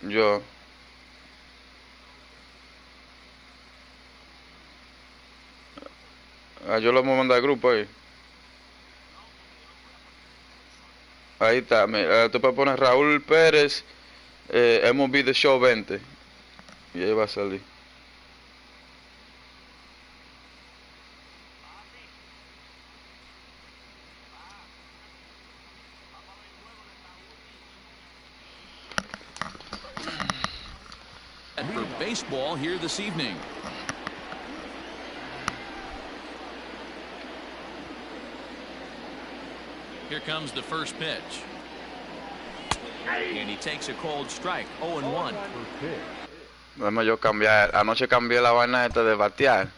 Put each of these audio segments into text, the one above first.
Yo. Yo lo voy a mandar al grupo ahí. Ahí está. Tú puedes poner Raúl Pérez, MLB The Show 20. Y ahí va a salir. For baseball here this evening. Here comes the first pitch. And he takes a cold strike. 0-1. Vamos yo cambiar. Anoche cambié la vaina esta de batear.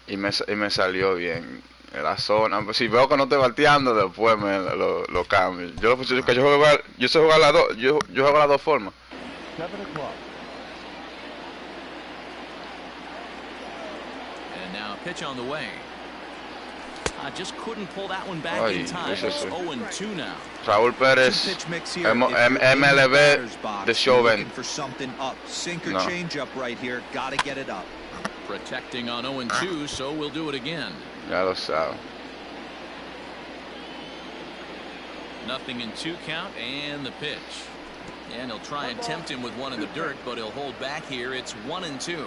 Y me salió bien. En la zona. Si veo que no estoy bateando, después lo cambio. Yo sé jugar las dos. Yo juego las dos formas. And now pitch on the way. Just couldn't pull that one back in time. It's 0-2 now. Raúl Pérez, MLB The Show 20. For something up, sinker change up right here. Got to get it up. Protecting on 0-2, so we'll do it again. Ya lo sabe. Nothing in 2 count and the pitch. And he'll try and tempt him with one in the dirt, but he'll hold back here. It's 1-2.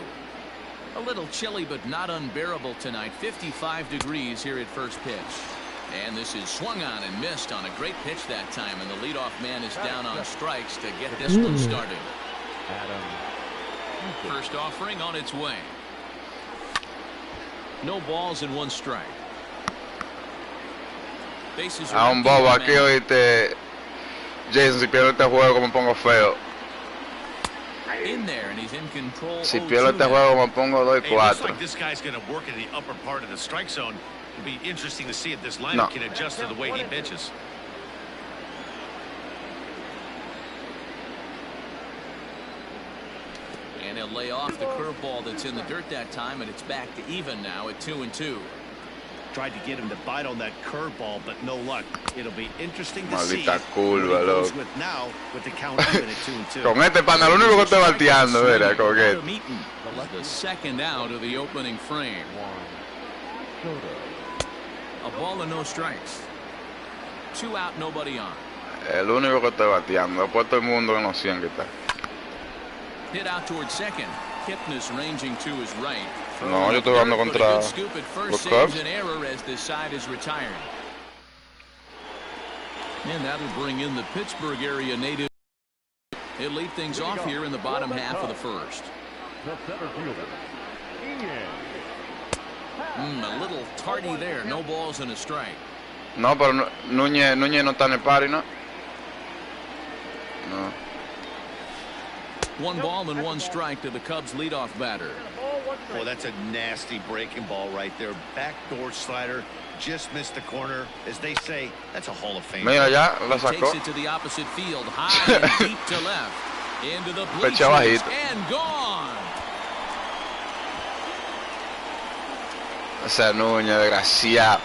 A little chilly, but not unbearable tonight. 55 degrees here at first pitch. And this is swung on and missed on a great pitch that time. And the leadoff man is down on strikes to get this one started. First offering on its way. No balls and 1 strike. Bases A un bobo aquí, oíste. Jason, si pierdo este juego me pongo feo. In there, and he's in control. Si pierdo este juego me pongo 2-4. Looks like this guy's going to work in the upper part of the strike zone. It'll be interesting to see if this lineup can adjust to the way he pitches. And he'll lay off the curveball that's in the dirt that time, and it's back to even now at 2-2. Tried to get him to bite on that curveball, but no luck. It'll be interesting to see Maldita curva, what he goes loco. with now with the count even at 2-2. Con este pana, lo único que estoy bateando, mira, con que. The second out of the opening frame. A ball and no strikes. 2 out, nobody on. El único que estoy bateando. Después todo el mundo que no sé que está. Hit out towards second. Kipnis ranging to his right. No, yo estoy jugando contra los Cubs. An error as this side is retired. And that'll bring in the Pittsburgh area native. He'll lead things off here in the bottom half of the first. A little tardy there. No balls and a strike. No, pero Núñez no está en el party, ¿no? No. 1 ball and 1 strike to the Cubs leadoff batter. Oh, that's a nasty breaking ball right there. Backdoor slider. Just missed the corner. As they say, that's a Hall of Fame. Mira, ya la sacó. Takes it to the opposite field. High and deep to left. Into the bleachers and gone. Ese Núñez, desgraciado.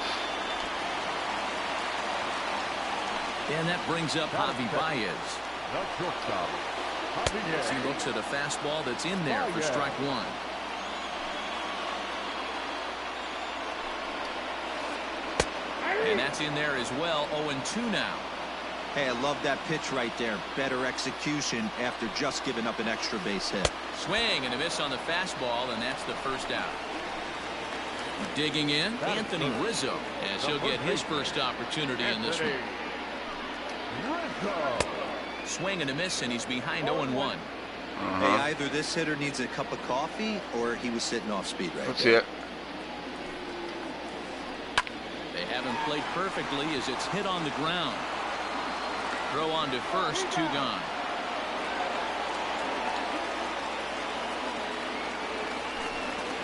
And that brings up Javi Baez. As he looks at a fastball that's in there for strike 1. And that's in there as well. 0-2 now. Hey, I love that pitch right there. Better execution after just giving up an extra base hit. Swing and a miss on the fastball, and that's the first out. Digging in, Anthony Rizzo, as he'll get his first opportunity in this one. Swing and a miss, and he's behind 0-1. Hey, either this hitter needs a cup of coffee or he was sitting off speed right Let's there. see it. They haven't played perfectly as it's hit on the ground. Throw on to first, 2 gone.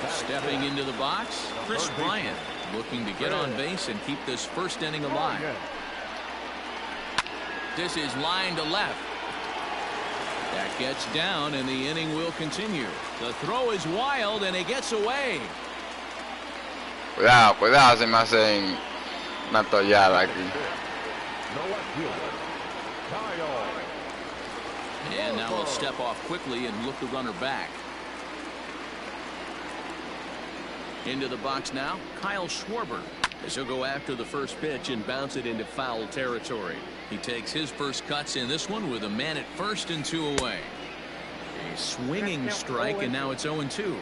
Stepping into the box, Chris Bryant looking to get on base and keep this first inning alive. This is line to left. That gets down, and the inning will continue. The throw is wild, and it gets away. Cuidado, cuidado, se me hacen una toallada aquí. And now he'll step off quickly and look the runner back. Into the box now, Kyle Schwarber, as he'll go after the first pitch and bounce it into foul territory. He takes his first cuts in this one with a man at first and 2 away. A swinging strike, and now it's 0-2.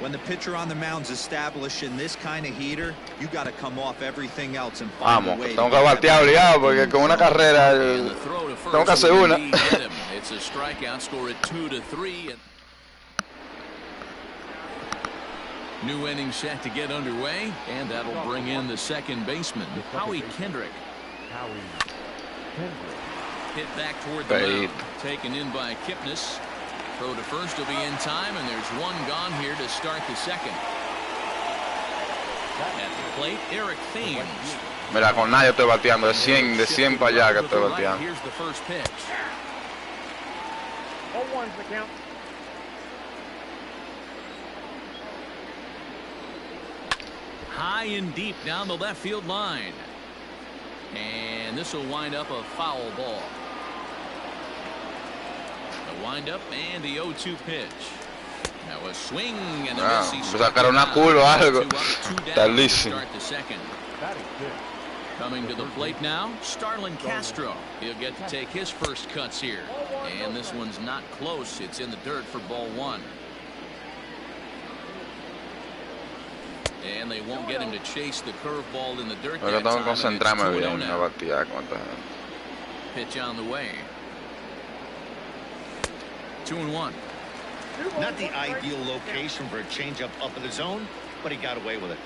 When the pitcher on the mound's established in this kind of heater, you got to come off everything else and find a way. Tengo que batear obligado porque con una carrera tengo que hacer una. It's a strikeout, score at 2-3. New inning set to get underway, and that'll bring in the second baseman, Howie Kendrick. Hit back toward the mound, taken in by Kipnis. Throw to first will be in time, and there's one gone here to start the second. At the plate, Eric Thames. Mira, con nadie estoy bateando, de 100 para allá que estoy bateando. Here's the first pitch. 0-1's the count. High and deep down the left field line. And this will wind up a foul ball. The windup and the 0-2 pitch. Now a swing and a miss. Sacaron una curva o algo. Está listo. Start the second. Coming to the plate now, Starlin Castro. He'll get to take his first cuts here. And this one's not close. It's in the dirt for ball 1. And they won't get him to chase the curveball in the dirt. Ahora tengo que concentrarme bien en la batida. Pitch on the way. 2-1. Not the ideal location for a changeup up in the zone, but he got away with it.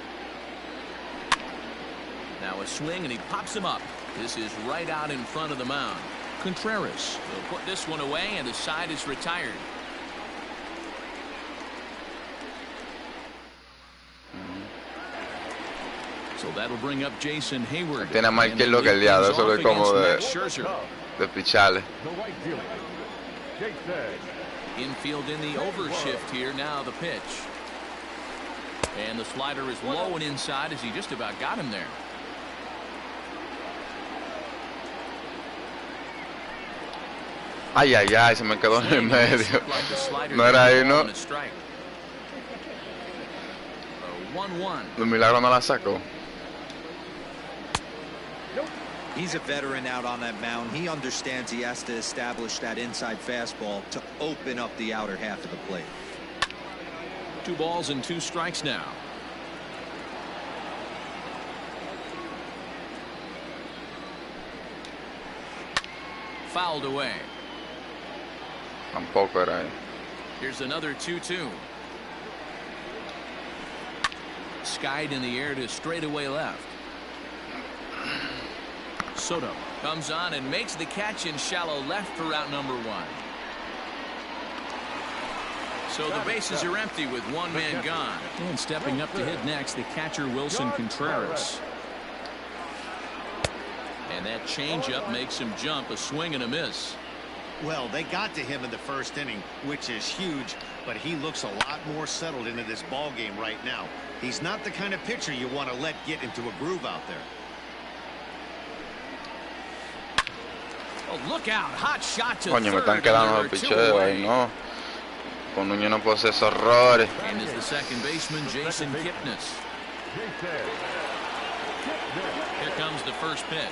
Now a swing, and he pops him up. This is right out in front of the mound. Contreras will put this one away, and the side is retired. So that'll bring up Jason Hayward. Tiene más que lo que el diablo, eso es como de picharle. Infield in the overshift here. Now the pitch. And the slider is low and inside as he just about got him there. Ay, ay, ay, se me quedó en el medio. No era ahí, ¿no? 1-1. El milagro no la sacó. He's a veteran out on that mound. He understands he has to establish that inside fastball to open up the outer half of the plate. 2 balls and 2 strikes now. Fouled away. Tampoco era ahí. Here's another 2-2. Skied in the air to straightaway left. Soto comes on and makes the catch in shallow left for route number 1. So the bases are empty with one man gone. And stepping up to hit next, the catcher Wilson Contreras. And that changeup makes him jump, a swing and a miss. Well, they got to him in the first inning, which is huge, but he looks a lot more settled into this ball game right now. He's not the kind of pitcher you want to let get into a groove out there. Oh, look out. Hot shot to Coño, me third. están quedando los picheos ahí, ¿no? Con Núñez no puedo hacer esos errores. And is the second baseman, Jason Kipnis. Here comes the first pitch.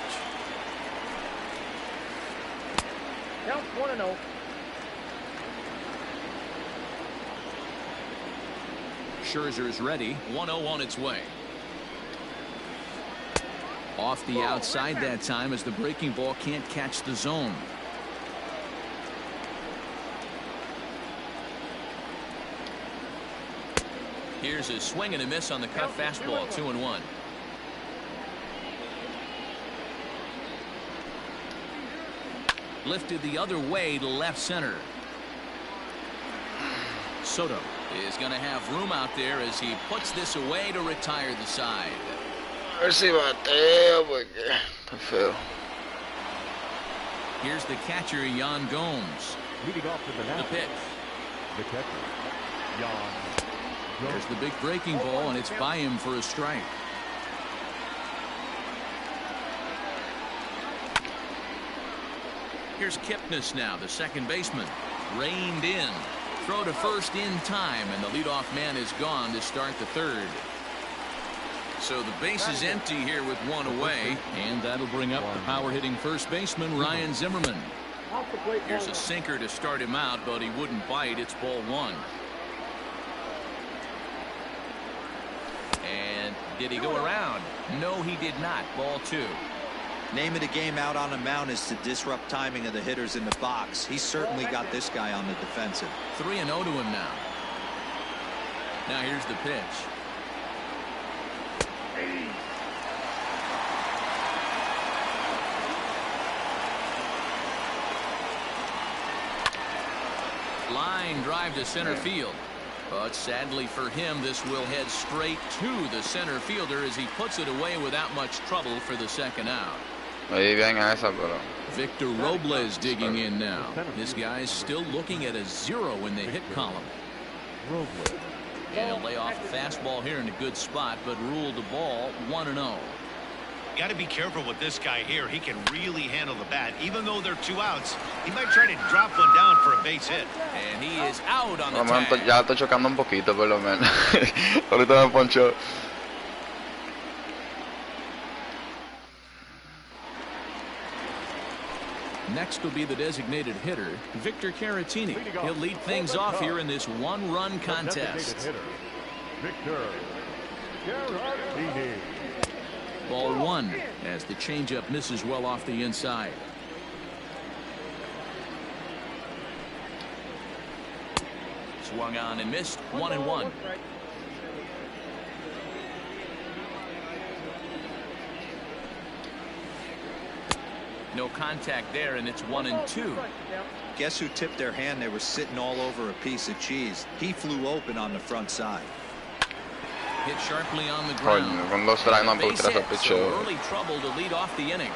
Count 1-0. Scherzer is ready. 1-0 on its way. Off the outside that time as the breaking ball can't catch the zone. Here's a swing and a miss on the cut fastball. 2-1. Lifted the other way to left center. Soto is going to have room out there as he puts this away to retire the side. A ver si bateo porque está feo. Here's the catcher, Yan Gomes. Leading off to the pitch. The catcher, Yan. There's the big breaking ball, and it's by him for a strike. Here's Kipnis now, the second baseman. Reined in. Throw to first in time, and the leadoff man is gone to start the third. So the base is empty here with one away, and that'll bring up the power-hitting first baseman, Ryan Zimmerman. Here's a sinker to start him out, but he wouldn't bite. It's ball one. And did he go around? No, he did not. Ball two. Name of the game out on the mound is to disrupt timing of the hitters in the box. He's certainly got this guy on the defensive. 3-0 to him now. Now here's the pitch. Line drive to center field. But sadly for him, this will head straight to the center fielder as he puts it away without much trouble for the second out. Victor Robles digging in now. This guy's still looking at a 0 in the hit column. And he'll lay off a fastball here in a good spot, but ruled the ball 1-0. Got to be careful with this guy here. He can really handle the bat. Even though they're 2 outs, he might try to drop one down for a base hit. And he is out on the tag. Ya estoy chocando un poquito, por lo menos. Ahorita me poncho. Next will be the designated hitter, Victor Caratini. He'll lead things off here in this one-run contest. Victor Caratini. Ball one as the changeup misses well off the inside. Swung on and missed. 1-1. No contact there, and it's 1-2. Guess who tipped their hand? They were sitting all over a piece of cheese. He flew open on the front side. Hit sharply on the ground. Coño, con 2 strikes no puedo tirar ese So picheo. early trouble to lead off the inning.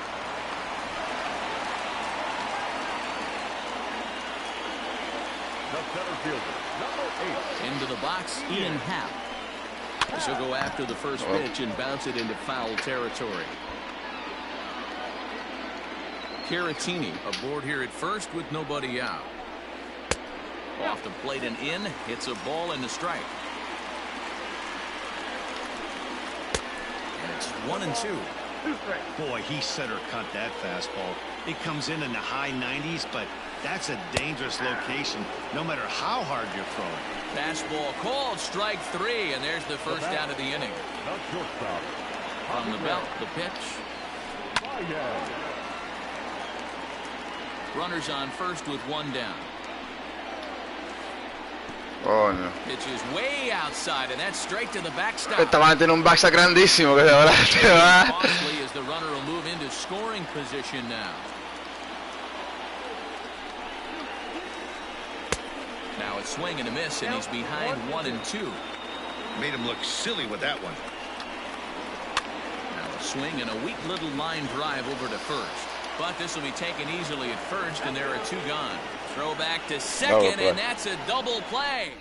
The center fielder, number 8. Into the box, Ian Happ. This will go after the first pitch and bounce it into foul territory. Caratini aboard here at first with nobody out. Off the plate and in, hits a ball and a strike. And it's 1-2. Boy, he center cut that fastball. It comes in the high 90s, but that's a dangerous location, no matter how hard you're throwing. Fastball called, strike 3, and there's the first out of the inning. The shortstop. From the belt, the pitch. Runners on first with 1 down. Coño. Pitch is way outside, and that's straight to the backstop. Esta van a tener un backstop grandísimo que se va. Costly as the runner will move into scoring position now. Now it's swing and a miss, and he's behind 1-2. Made him look silly with that one. Now a swing and a weak little line drive over to first. But this will be taken easily at first, and there are 2 gone. Throw back to second, and that's a double play.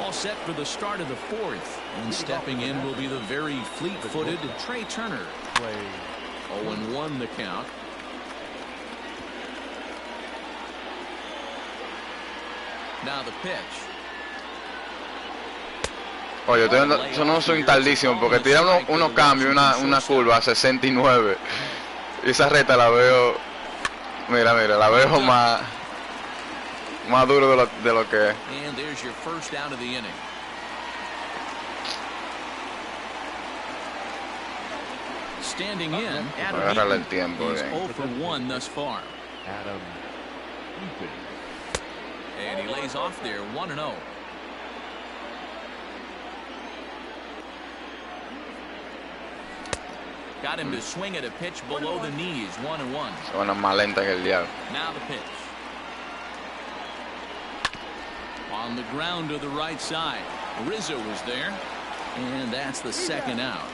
All set for the start of the 4th. And stepping in will be the very fleet-footed Trey Turner. 0-1 the count. Now the pitch. Oye, yo no soy tardísimo porque tira unos cambios, una curva a 69 y esa recta la veo, mira, la veo más duro de lo que es. And there's your first out of the inning. Standing in, Adam el tiempo, He's 0 for 1 thus far. Adam Eaton. And he lays off there, 1-0. Got him to swing at a pitch below the knees, 1-1. Suena más lenta que el diablo. Now the pitch. On the ground to the right side. Rizzo was there. And that's the second out.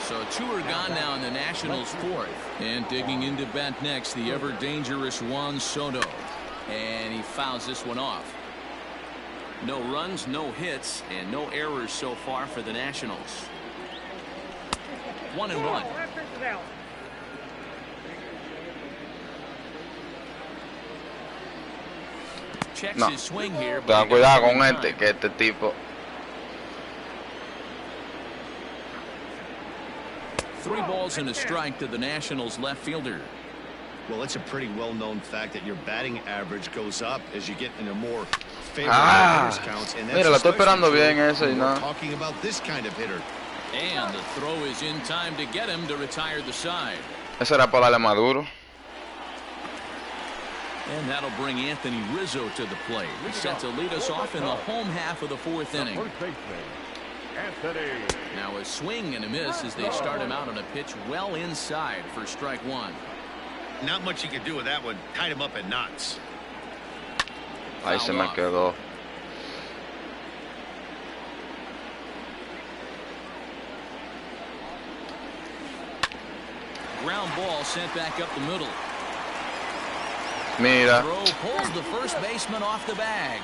So 2 are gone now in the Nationals' 4th. And digging into bat next, the ever dangerous Juan Soto. And he fouls this one off. No runs, no hits, and no errors so far for the Nationals. 1-1. That pitch is out. Checks No. his swing here. Ten But cuidado con este, que este tipo. 3 balls and a strike to the Nationals left fielder. Well, it's a pretty well-known fact that your batting average goes up as you get into more favorable hitters counts. And that's Mira, la estoy especially esperando true bien ese y when we're no. talking about this kind of hitter. And the throw is in time to get him to retire the side. Ese era para darle Maduro. And that'll bring Anthony Rizzo to the plate. He's set to lead us off in the home half of the 4th inning. First baseman, Anthony. Now a swing and a miss as they start him out on a pitch well inside for strike 1. Not much you can do with that one. Tied him up in knots. Ahí se me off. quedó. Ground ball sent back up the middle. Mira. Throw pulls the first baseman off the bag.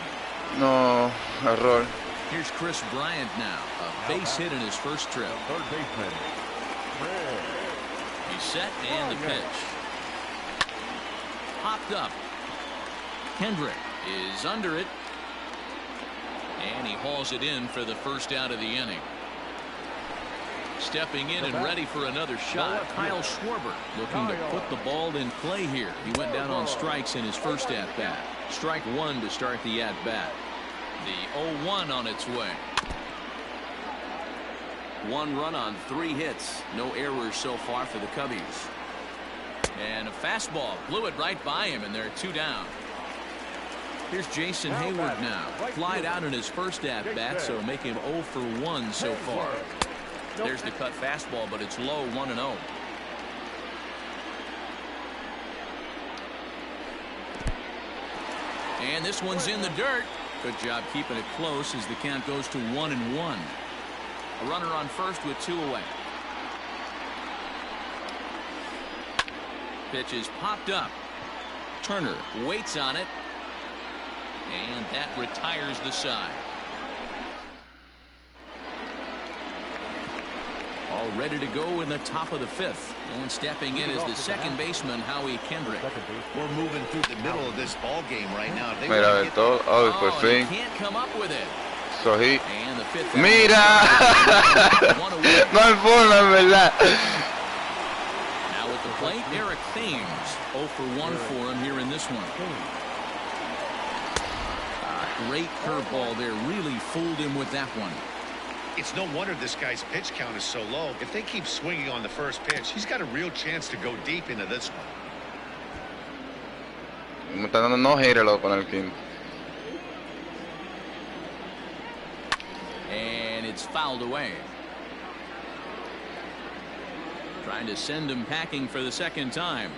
No, error. Here's Chris Bryant now. A base hit in his first trip. Third baseman, Red. He's set and the pitch. Popped up. Kendrick is under it. And he hauls it in for the first out of the inning. Stepping in and ready for another shot, Kyle Schwarber looking to put the ball in play here. He went down on strikes in his first at-bat. Strike 1 to start the at-bat. The 0-1 on its way. 1 run on 3 hits. No errors so far for the Cubbies. And a fastball blew it right by him, and they're 2 down. Here's Jason Hayward now. Flied out in his first at-bat, so make him 0 for 1 so far. There's the cut fastball, but it's low, 1-0. And this one's in the dirt. Good job keeping it close as the count goes to 1-1. A runner on first with 2 away. Pitch is popped up. Turner waits on it. And that retires the side. All ready to go in the top of the 5th. And stepping in is the second baseman, Howie Kendrick. We're moving through the middle of this ball game right now. They Mira, wanna de get todo. Oh, por Oh, fin. he can't come up with it. So he. And the 5th. Mira. One away. No hay forma, en verdad. Now at the plate, Eric Thames. 0 for 1 for him here in this one. Great curveball there. Really fooled him with that one. It's no wonder this guy's pitch count is so low. If they keep swinging on the first pitch, he's got a real chance to go deep into this one. Me está dando no hitter con el quinto. And it's fouled away. Trying to send him packing for the second time.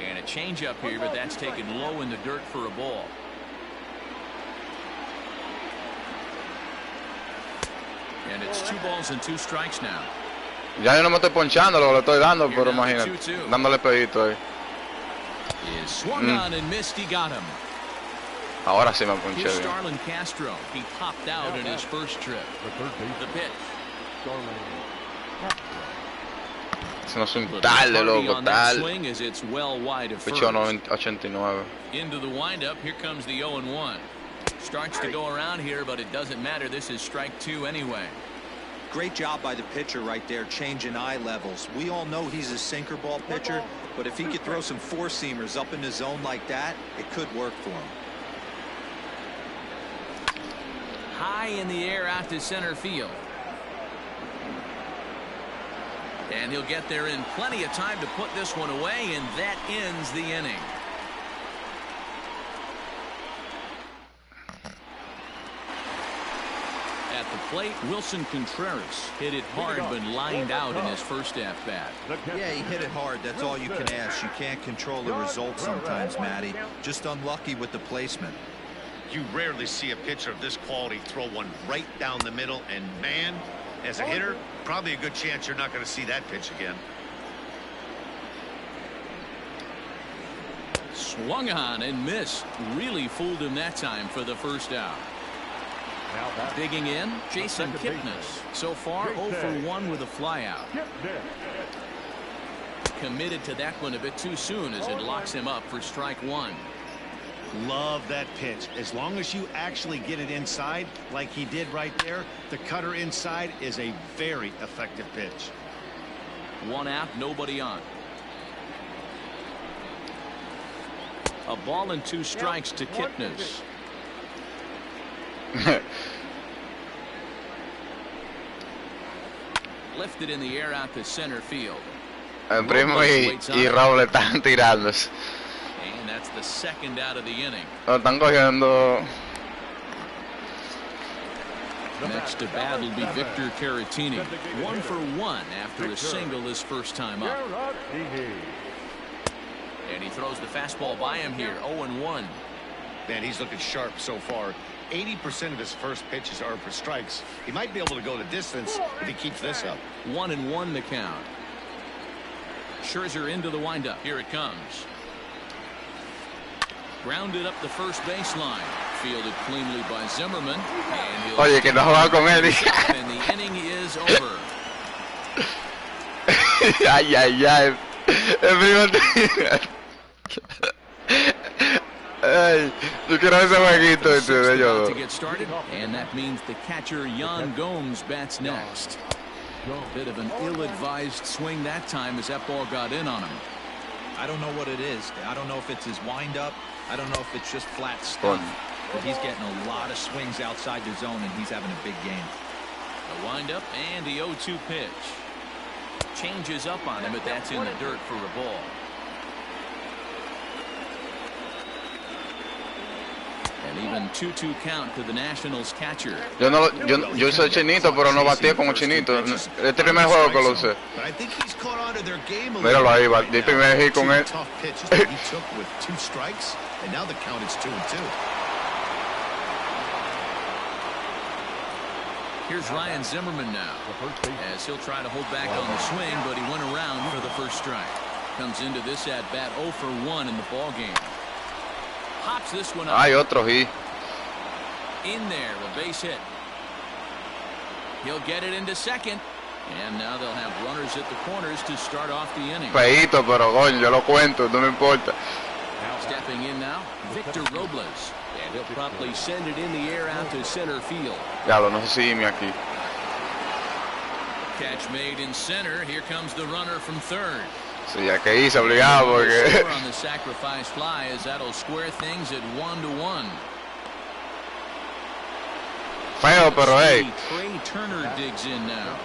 And a changeup here, but that's taken low in the dirt for a ball. And it's 2 balls and 2 strikes now. Ya yo no me estoy ponchando, lo estoy dando, Here pero now the imagínate. 2-2. Dándole pedito ahí. Is swung on and missed. He got him. Ahora sí me ponché Here's bien. Starlin Castro. He popped out in his first trip. The third The baseman, pitch. Se nos un Little tarde, hardy loco, on that tal. swing as it's well wide of first. Pichó 89. Into the windup. Here comes the 0-1. Starts to go around here, but it doesn't matter. This is strike 2 anyway. Great job by the pitcher right there, changing eye levels. We all know he's a sinker ball pitcher, but if he could throw some 4-seamers up in the zone like that, it could work for him. High in the air out to center field. And he'll get there in plenty of time to put this one away, and that ends the inning. At the plate, Wilson Contreras hit it hard but lined out in his first at-bat. Yeah, he hit it hard. That's all you can ask. You can't control the results sometimes, Matty. Just unlucky with the placement. You rarely see a pitcher of this quality throw one right down the middle, and man, as a hitter, probably a good chance you're not going to see that pitch again. Swung on and missed. Really fooled him that time for the first out. Now that's Digging in, Jason second Kipnis. So far, 0 for 1 with a flyout. Committed to that one a bit too soon as it locks him up for strike one. Love that pitch. As long as you actually get it inside like he did right there, the cutter inside is a very effective pitch. 1 out, nobody on. A ball and 2 strikes to Kipnis. Lifted in the air out to center field. El primo y Raúl están tirándose. And that's the second out of the inning. Lo están cogiendo. Next to bat will be Victor Caratini. 1 for 1 after a single his first time up. And he throws the fastball by him here. 0-1. Man, he's looking sharp so far. 80% of his first pitches are for strikes. He might be able to go the distance if he keeps this up. 1-1 the count. Scherzer into the windup. Here it comes. Grounded up the first baseline. Fielded cleanly by Zimmerman. And Oye, que no juega con él. and the inning is over. Ay, ay, ay. El primo. Ay, yo quiero ese jueguito de ellos. To get started, and that means the catcher Yan Gomes bats next. Bit of an ill-advised swing that time as that ball got in on him. I don't know what it is. I don't know if it's his windup. I don't know if it's just flat stuff. But he's getting a lot of swings outside the zone, and he's having a big game. A windup and the 0-2 pitch. Changes up on him, but that's in the dirt for a ball. And even 2-2 count to the Nationals catcher. Yo soy chinito, pero no batía como chinito. Este primer juego que lo usé. But I think he's caught on to their game a little Míralo ahí, bit right batí now. primer hit con él. Tough pitches that he took with 2 strikes, and now the count is 2-2. Here's Ryan Zimmerman now, as he'll try to hold back on the swing, but he went around for the first strike. Comes into this at bat 0 for 1 in the ball game. Hops this one up. Hay otro hit. In there, a base hit. He'll get it into second, and now they'll have runners at the corners to start off the inning. Feíto, pero coño, yo lo cuento, no me importa. Stepping in now, Victor Robles. And he'll promptly send it in the air out to center field. Diablo, no sé si irme aquí. Catch made in center. Here comes the runner from third. Sí, ya que hice obligado porque. Score on the sacrifice fly as that'll square things at 1-1. Feo, pero hey. Trey Turner digs in now.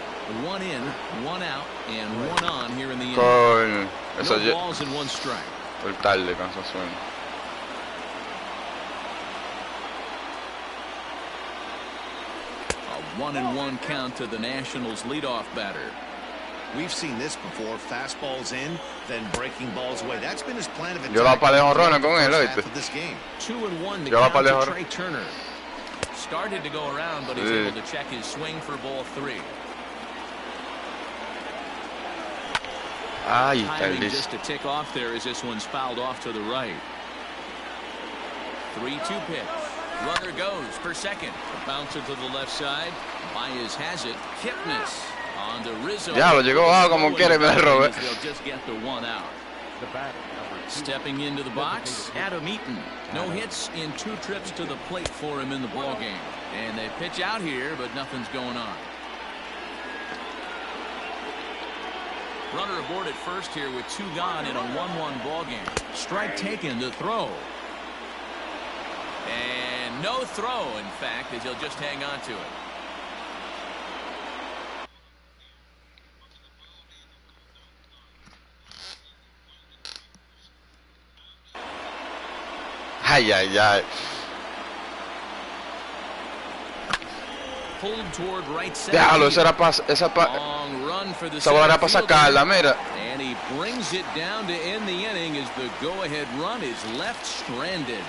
1 in, 1 out, and 1 on here in the inning. Coño. Eso No balls and 1 strike. Por tarde, canso sueño. A 1-1 count to the Nationals leadoff batter. We've seen this before. Fastballs in, then breaking balls away. That's been his plan of attack. Yo la par de jonrones con él, half ¿oíste? of this game. 2-1 to Yo la count par de to jonrones. Trey Turner. Started to go around, but he's able to check his swing for ball 3. Ay, está Timing listo. just to tick off there as this one's fouled off to the right. 3-2 pitch. Runner goes for second. A bouncer to the left side. Baez has it. Kipnis on to Rizzo. Ya lo llegó bajo como quiere, me la robé. They'll just get the 1 out. Stepping into the box, Adam Eaton. No hits in 2 trips to the plate for him in the ball game. And they pitch out here, but nothing's going on. Runner aboard at first here with 2 gone in a 1-1 ball game. Strike taken to throw. And no throw, in fact, as he'll just hang on to it. Ay, ay, ay. Pulled toward right center. Diablo, esa Long run for the bola era para center sacarla, fielder. mira. And he brings it down to end the inning as the go-ahead run is left stranded.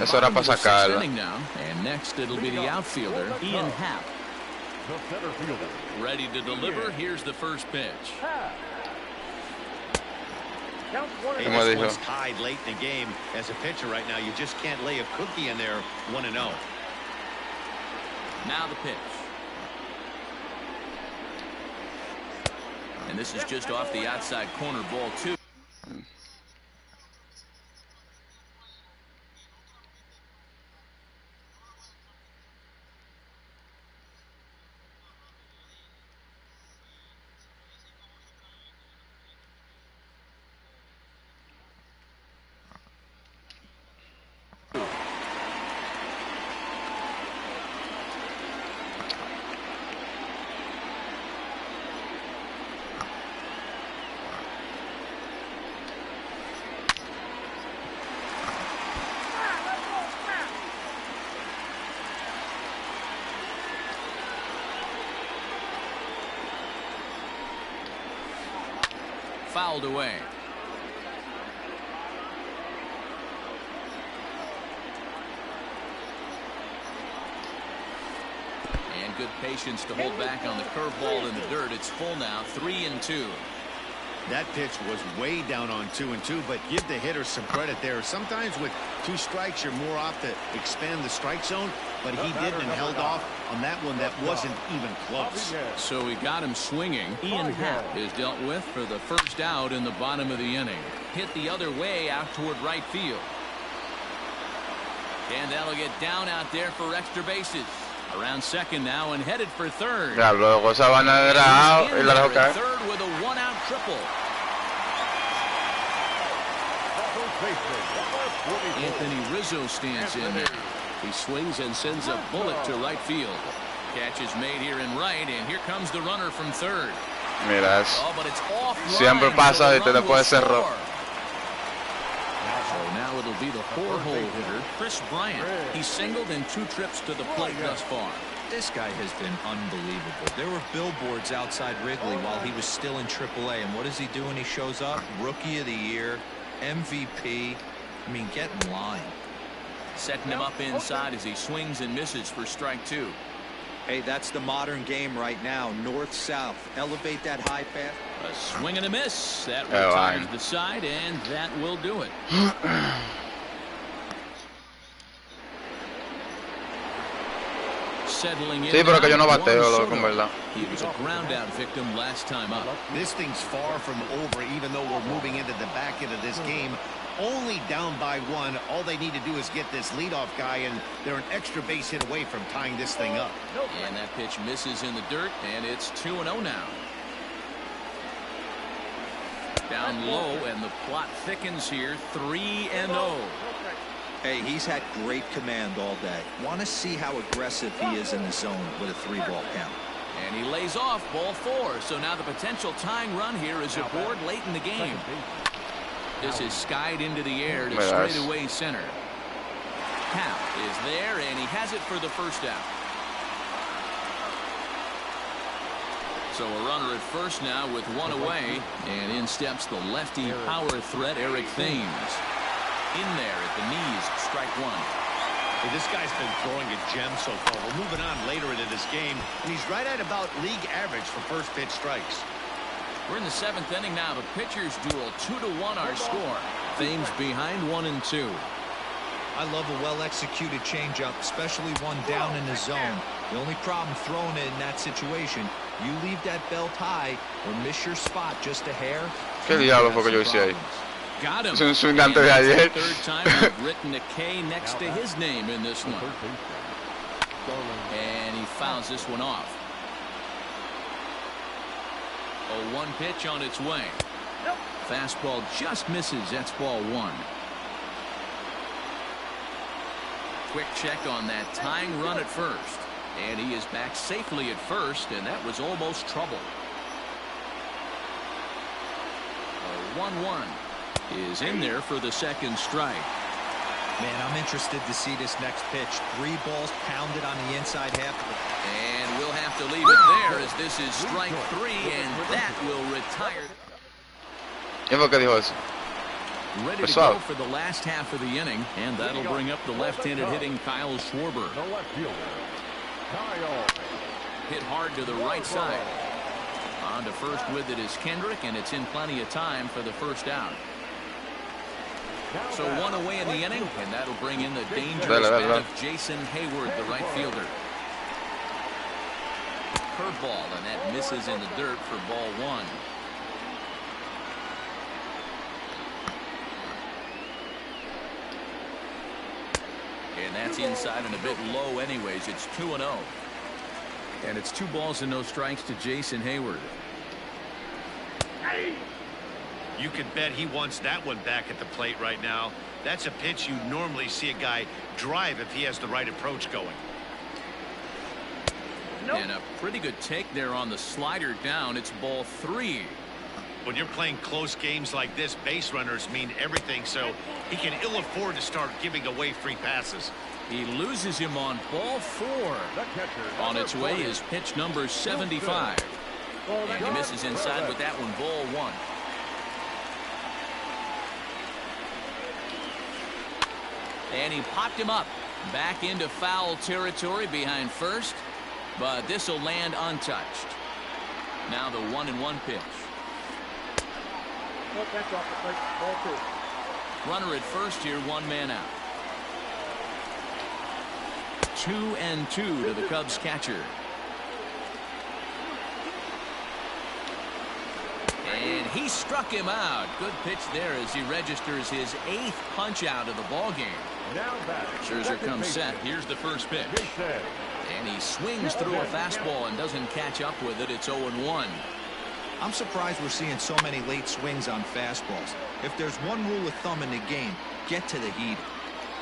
Eso era para sacarla. Now, and next it'll be the outfielder, Ian Happ. The center fielder. Ready to deliver. Here's the first pitch. Count one Hey, and Como this dijo. one's tied late in the game. As a pitcher right now, you just can't lay a cookie in there 1-0. Now the pitch. And this is just off the outside corner, ball 2. Fouled away. And good patience to hold back on the curveball in the dirt. It's full now, 3-2. That pitch was way down on 2-2, but give the hitter some credit there. Sometimes with 2 strikes, you're more off to expand the strike zone, but he didn't and held off on that one that wasn't even close. So he got him swinging. Ian Happ is dealt with for the first out in the bottom of the inning. Hit the other way out toward right field. And that'll get down out there for extra bases. Around second now and headed for third. Ya, luego esa vaina era out y la dejó caer. Third with a 1-out triple. Anthony Rizzo stands in there. He swings and sends a bullet to right field. Catch is made here in right, and here comes the runner from third. Mira eso. Oh, but it's off Siempre line, pasa so y the te run después will cerró. score. So now it'll be the 4-hole hitter, Chris Bryant. He's singled in 2 trips to the plate thus far. This guy has been unbelievable. There were billboards outside Wrigley while he was still in AAA, and what does he do when he shows up? Rookie of the Year, MVP. I mean, get in line. Setting him up inside as he swings and misses for strike 2. Hey, that's the modern game right now. North-south. Elevate that high pass. A swing and a miss. That Oh, retires the side, and that will do it. Settling in. Sí, pero que yo no now, bateo, Juan loco, en Soto. verdad. He was a ground out victim last time up. This thing's far from over, even though we're moving into the back end of this game. Only down by 1. All they need to do is get this leadoff guy, and they're an extra base hit away from tying this thing up. And that pitch misses in the dirt, and it's 2-0 now. Down low, and the plot thickens here. 3-0. Hey, he's had great command all day. Want to see how aggressive he is in the zone with a 3-ball count. And he lays off ball 4. So now the potential tying run here is aboard late in the game. This is skied into the air to straightaway center. Happ is there, and he has it for the first out. So a runner at first now with 1 away, and in steps the lefty power threat Eric Thames. In there at the knees, strike 1. Hey, this guy's been throwing a gem so far. We're moving on later into this game, and he's right at about league average for first pitch strikes. We're in the 7th inning now. The pitchers duel. 2-1 our score. Thames behind 1-2. I love a well-executed changeup, especially one down in the zone. The only problem throwing it in that situation, you leave that belt high or miss your spot just a hair. ¿Qué diablo fue que yo hice ahí? Got him. Es un swing antes de ayer. Third time we've written a K next to his name in this one. And he fouls this one off. 0-1 pitch on its way. Fastball just misses. That's ball 1. Quick check on that tying run at first. And he is back safely at first, and that was almost trouble. 1-1 is in there for the second strike. Man, I'm interested to see this next pitch. 3 balls pounded on the inside half. And we'll have to leave it there as this is strike 3, and that will retire. ¿Quién fue que dijo eso? Ready to go for the last half of the inning, and that'll bring up the left-handed hitting Kyle Schwarber. The left fielder, Kyle. Hit hard to the right side. On to first with it is Kendrick, and it's in plenty of time for the first out. So one away in the inning, and that'll bring in the dangerous Dale. bat of Jason Hayward, the right fielder. Curveball, and that misses in the dirt for ball one. And that's inside and a bit low anyways. It's 2-0. And it's 2 balls and no strikes to Jason Hayward. You could bet he wants that one back at the plate right now. That's a pitch you normally see a guy drive if he has the right approach going. Nope. And a pretty good take there on the slider down. It's ball 3. When you're playing close games like this, base runners mean everything, so he can ill afford to start giving away free passes. He loses him on ball 4. The catcher, On its way is pitch number 75. And he misses inside with that one, ball 1. And he popped him up back into foul territory behind first, but this will land untouched. Now the 1-1 pitch. Nope, that's off the plate. Ball 2. Runner at first here, 1 man out. 2-2 to the Cubs catcher. And he struck him out. Good pitch there as he registers his 8th punch out of the ball game. Now back. Scherzer comes set. Here's the first pitch. Jason. And he swings through a fastball and doesn't catch up with it. It's 0-1. I'm surprised we're seeing so many late swings on fastballs. If there's one rule of thumb in the game, get to the heat.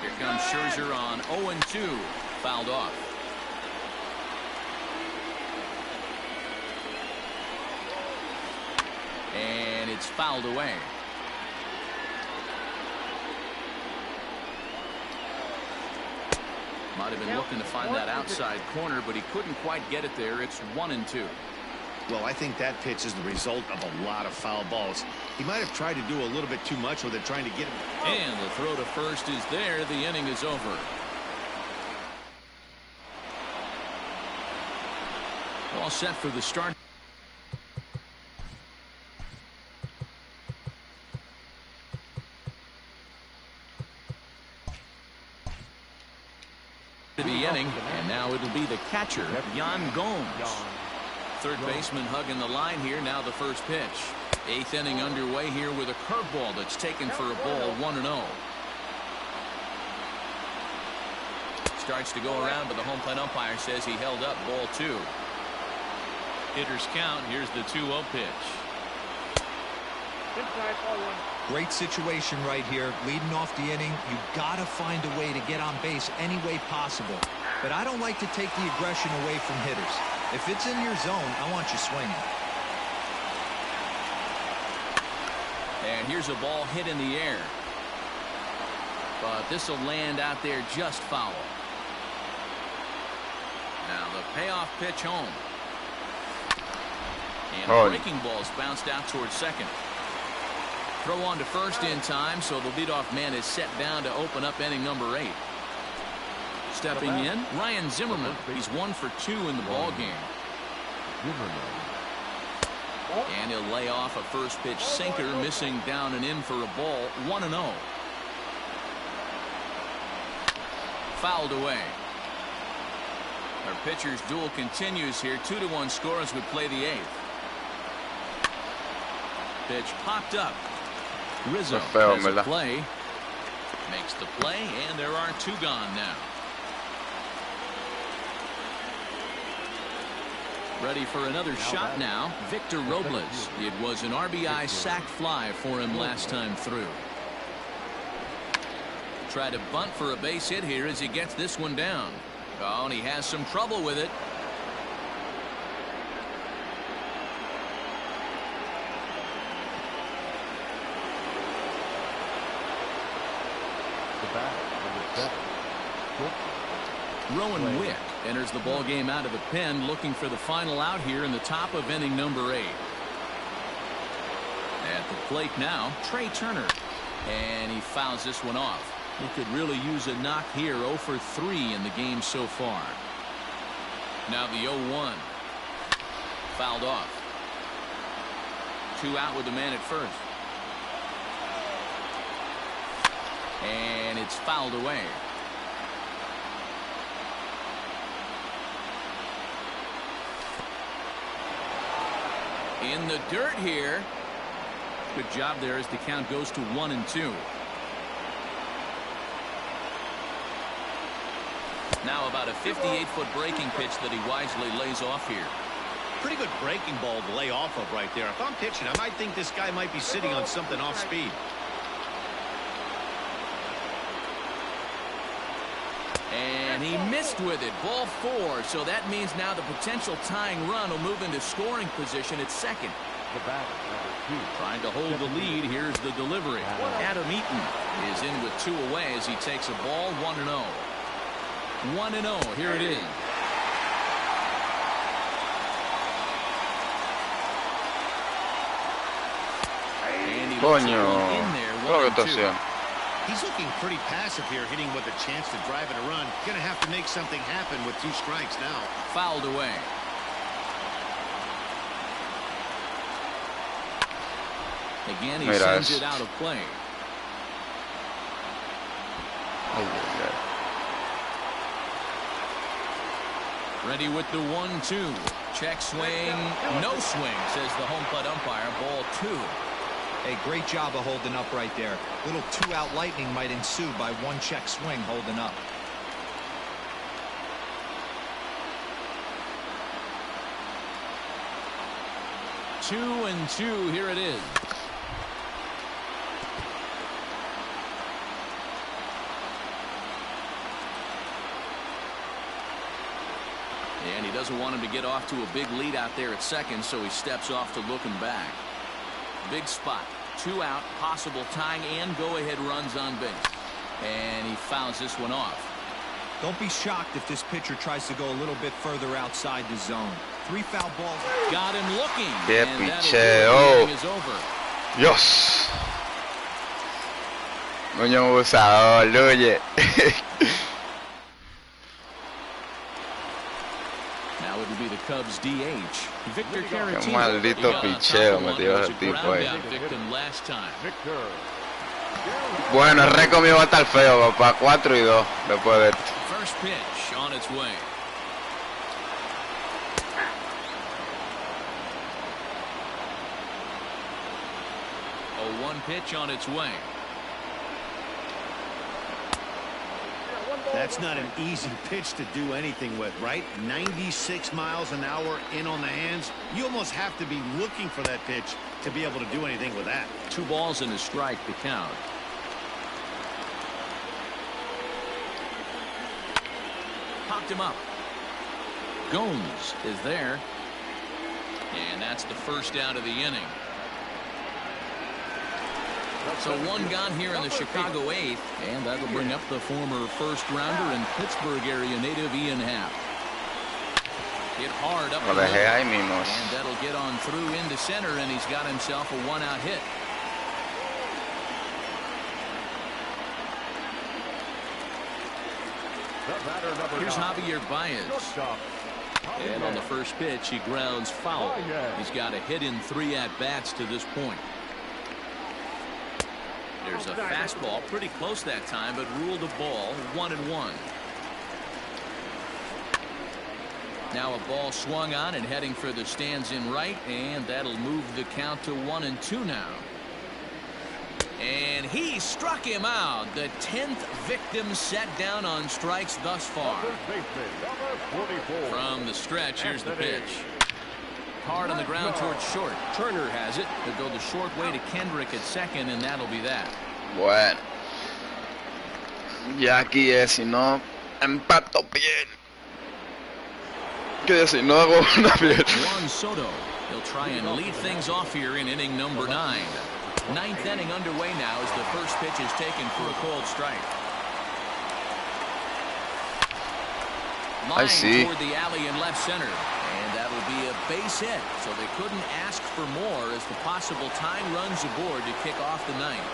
Here comes Scherzer on 0-2. Fouled off. And it's fouled away. Might have been looking to find that outside corner, but he couldn't quite get it there. It's 1-2. Well, I think that pitch is the result of a lot of foul balls. He might have tried to do a little bit too much with it, trying to get him. And the throw to first is there. The inning is over. All set for the start. To the inning, and now it'll be the catcher, Yan Gomes. Third baseman hugging the line here. Now the first pitch. 8th inning underway here with a curveball that's taken for a ball, 1-0. Starts to go around, but the home plate umpire says he held up, ball 2. Hitters count. Here's the 2-0 pitch. Inside, ball 1. Great situation right here. Leading off the inning, you got to find a way to get on base any way possible. But I don't like to take the aggression away from hitters. If it's in your zone, I want you swinging. And here's a ball hit in the air. But this will land out there just foul. Now the payoff pitch home. And the breaking ball's bounced out towards second. Throw on to first in time, so the leadoff man is set down to open up inning number 8. Stepping in, Ryan Zimmerman. He's 1 for 2 in the ball game. And he'll lay off a first pitch sinker, missing down and in for a ball, 1-0. Fouled away. Our pitcher's duel continues here. 2-1 score as we play the 8th. Pitch popped up. Rizzo has a play. Makes the play, and there are 2 gone now. Ready for another shot now, Victor Robles. It was an RBI sac fly for him last time through. Try to bunt for a base hit here as he gets this one down. Oh, and he has some trouble with it. Rowan Wick enters the ball game out of the pen, looking for the final out here in the top of inning number 8. At the plate now, Trey Turner, and he fouls this one off. He could really use a knock here. 0 for 3 in the game so far. Now the 0-1. Fouled off. 2 out with the man at first. it's fouled away. In the dirt here. Good job there as the count goes to 1-2. Now about a 58-foot breaking pitch that he wisely lays off here. Pretty good breaking ball to lay off of right there. If I'm pitching, I might think this guy might be sitting on something off speed. And he missed with it. Ball 4. So that means now the potential tying run will move into scoring position at second. The batter, number 2. Trying to hold the lead. Here's the delivery. Adam Eaton is in with 2 away as he takes a ball. 1-0. 1-0. Here it is. And he looks Coño. in there. Lo que 1-2. He's looking pretty passive here, hitting with a chance to drive it a run. Going to have to make something happen with 2 strikes now. Fouled away. Again, he sends it out of play. Ready with the 1-2. Check swing. No swing, says the home plate umpire. Ball 2. Hey, great job of holding up right there. Little 2-out lightning might ensue by 1 check swing holding up. Two and 2. Here it is. And he doesn't want him to get off to a big lead out there at second, so he steps off to looking back. Big spot. 2 out, possible tying and go-ahead runs on base. And he fouls this one off. Don't be shocked if this pitcher tries to go a little bit further outside the zone. 3 foul balls. Got him looking. Qué And that'll do it. picheo. The inning is over. Dios. Coño abusador, oye. Now it will be the Cubs DH. Victor Qué Caratini. maldito picheo metió ese tipo ahí. Victim last time. Victor. Bueno, el récord mío va a estar feo, papá. 4-2 después de esto. First pitch on its way. A 1 pitch on its way. That's not an easy pitch to do anything with, right? 96 miles an hour in on the hands. You almost have to be looking for that pitch to be able to do anything with that. 2 balls and a strike to count. Popped him up. Gomes is there. And that's the first out of the inning. So 1 gone here in the Chicago 8th, and that'll bring up the former first-rounder and Pittsburgh area native Ian Happ. Hit hard up Lo the dejé ahí middle, mismo. and that'll get on through into center, and he's got himself a 1-out hit. The batter, number Here's 9. Javier Baez. Shortstop. And on the first pitch, he grounds foul. He's got a hit in 3 at-bats to this point. There's a fastball pretty close that time, but ruled a ball. 1-1. Now a ball swung on and heading for the stands in right, and that'll move the count to 1-2 now. And he struck him out. The 10th victim set down on strikes thus far. First baseman, number 44. From the stretch, here's the pitch. Hard on the ground towards short. Turner has it. He'll go the short way to Kendrick at second, and that'll be that. Bueno. Ya aquí es, si no, empato bien. Que si no hago una bien. Juan Soto. He'll try and lead things off here in inning number 9. 9th inning underway now as the first pitch is taken for a cold strike. Line toward the alley in left center. And that'll be a base hit. So they couldn't ask for more as the possible tying runs aboard to kick off the 9th.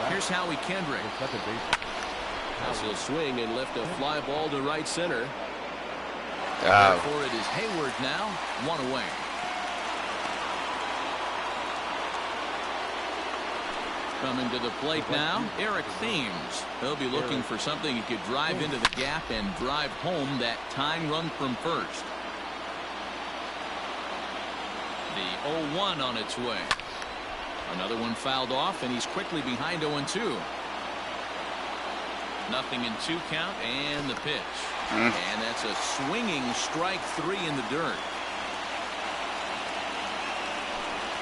Here's Howie Kendrick. As he'll swing and lift a fly ball to right center. Therefore it is Hayward now, 1 away. Coming to the plate now, Eric Thames. He'll be looking for something he could drive into the gap and drive home that tying run from first. The 0-1 on its way. Another one fouled off, and he's quickly behind 0-2. Nothing in 2 count, and the pitch. And that's a swinging strike 3 in the dirt.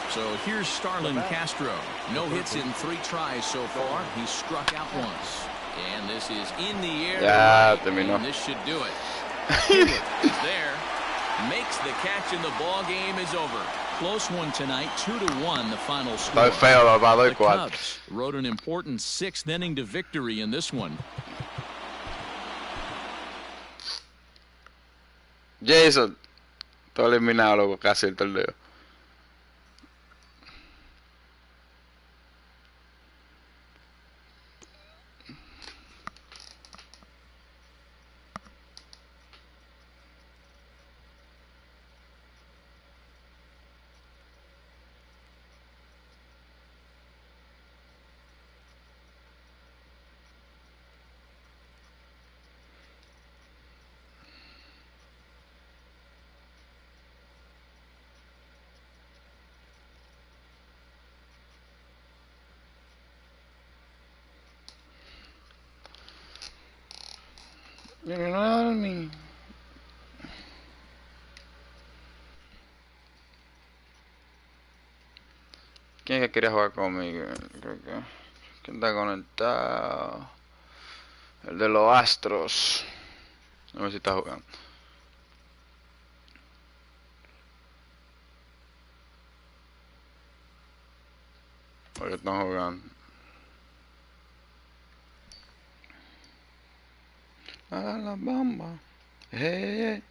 So here's Starlin Castro. No hits in 3 tries so far. He's struck out once. And this is in the air. And this should do it. Hewitt is there. Makes the catch, and the ball game is over. Close one tonight, 2-1 the final score. The Cubs rode an important 6th inning to victory in this one. Jason, todo eliminado casi el torneo. ¿Quién es que quería jugar conmigo? ¿Quién está conectado? El de los Astros. A ver si está jugando. Porque están jugando. A la bamba. Hey, hey.